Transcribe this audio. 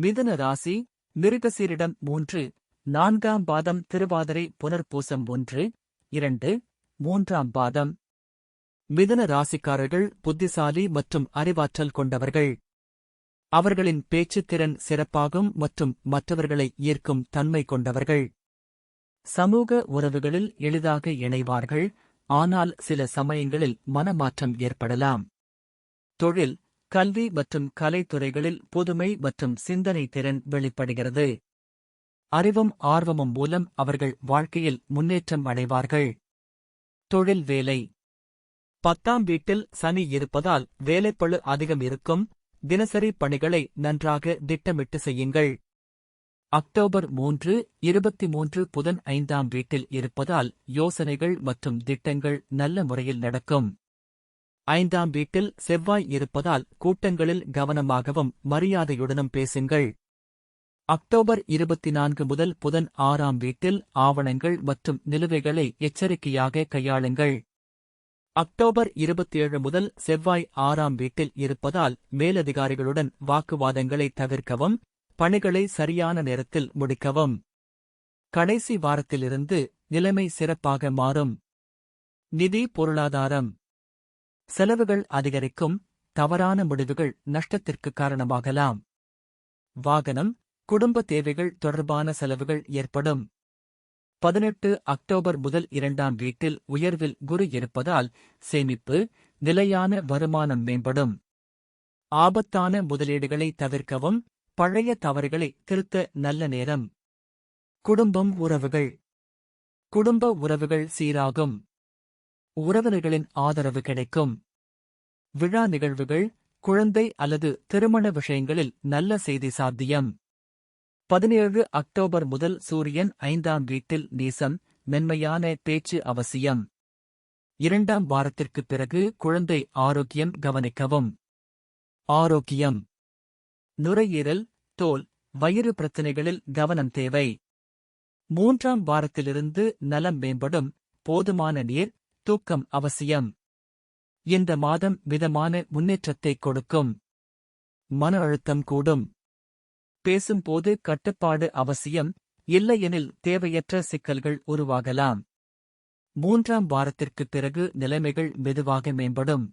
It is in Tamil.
மிதுன ராசி மிருகசீரிடம் 3, 4ஆம் பாதம் திருவாதிரை புனர்பூசம் 1, 2, 3ஆம் பாதம். மிதுன ராசிக்காரர்கள் புத்திசாலி மற்றும் அறிவாற்றல் கொண்டவர்கள். அவர்களின் பேச்சுத் திறன் சிறப்பாகும் மற்றும் மற்றவர்களை ஈர்க்கும் தன்மை கொண்டவர்கள். சமூக உறவுகளில் எளிதாக இணைவார்கள், ஆனால் சில சமயங்களில் மனமாற்றம் ஏற்படலாம். தொழில், கல்வி மற்றும் கலைத்துறைகளில் புதுமை மற்றும் சிந்தனை திறன் வெளிப்படுகிறது. அறிவும் ஆர்வமும் மூலம் அவர்கள் வாழ்க்கையில் முன்னேற்றம் அடைவார்கள். தொழில் வேலை. 10ஆம் வீட்டில் சனி இருப்பதால் வேலைப்பளு அதிகம் இருக்கும். தினசரி பணிகளை நன்றாக திட்டமிட்டு செய்யுங்கள். அக்டோபர் 3, 23 புதன் 5ஆம் வீட்டில் இருப்பதால் யோசனைகள் மற்றும் திட்டங்கள் நல்ல முறையில் நடக்கும். 5ஆம் வீட்டில் செவ்வாய் இருப்பதால் கூட்டங்களில் கவனமாகவும் மரியாதையுடனும் பேசுங்கள். அக்டோபர் 24 முதல் புதன் 6ஆம் வீட்டில் ஆவணங்கள் மற்றும் நிலுவைகளை எச்சரிக்கையாக கையாளுங்கள். அக்டோபர் 27 முதல் செவ்வாய் 6ஆம் வீட்டில் இருப்பதால் மேலதிகாரிகளுடன் வாக்குவாதங்களை தவிர்க்கவும், பணிகளை சரியான நேரத்தில் முடிக்கவும். கடைசி வாரத்திலிருந்து நிலைமை சிறப்பாக மாறும். நிதி பொருளாதாரம். செலவுகள் அதிகரிக்கும், தவறான முடிவுகள் நஷ்டத்திற்கு காரணமாகலாம். வாகனம், குடும்ப தேவைகள் தொடர்பான செலவுகள் ஏற்படும். 18 அக்டோபர் முதல் 2ஆம் வீட்டில் உயர்வில் குரு இருப்பதால் சேமிப்பு, நிலையான வருமானம் மேம்படும். ஆபத்தான முதலீடுகளை தவிர்க்கவும், பழைய தவறுகளை திருத்த நல்ல நேரம். குடும்பம் உறவுகள். குடும்ப உறவுகள் சீராகும். உறவினர்களின் ஆதரவு கிடைக்கும். விழா நிகழ்வுகள், குழந்தை அல்லது திருமண விஷயங்களில் நல்ல செய்தி சாத்தியம். 17 அக்டோபர் முதல் சூரியன் 5ஆம் வீட்டில் நீசம், மென்மையான பேச்சு அவசியம். 2ஆம் வாரத்திற்குப் பிறகு குழந்தை ஆரோக்கியம் கவனிக்கவும். ஆரோக்கியம். நுரையீரல், தோல், வயிறு பிரச்சினைகளில் கவனம் தேவை. 3ஆம் வாரத்திலிருந்து நலம் மேம்படும், போதுமான நீர், தூக்கம் அவசியம். இந்த மாதம் மிதமான முன்னேற்றத்தைக் கொடுக்கும். மன அழுத்தம் கூடும். பேசும்போது கட்டுப்பாடு அவசியம், இல்லையெனில் தேவையற்ற சிக்கல்கள் உருவாகலாம். 3ஆம் வாரத்திற்குப் பிறகு நிலைமைகள் மெதுவாக மேம்படும்.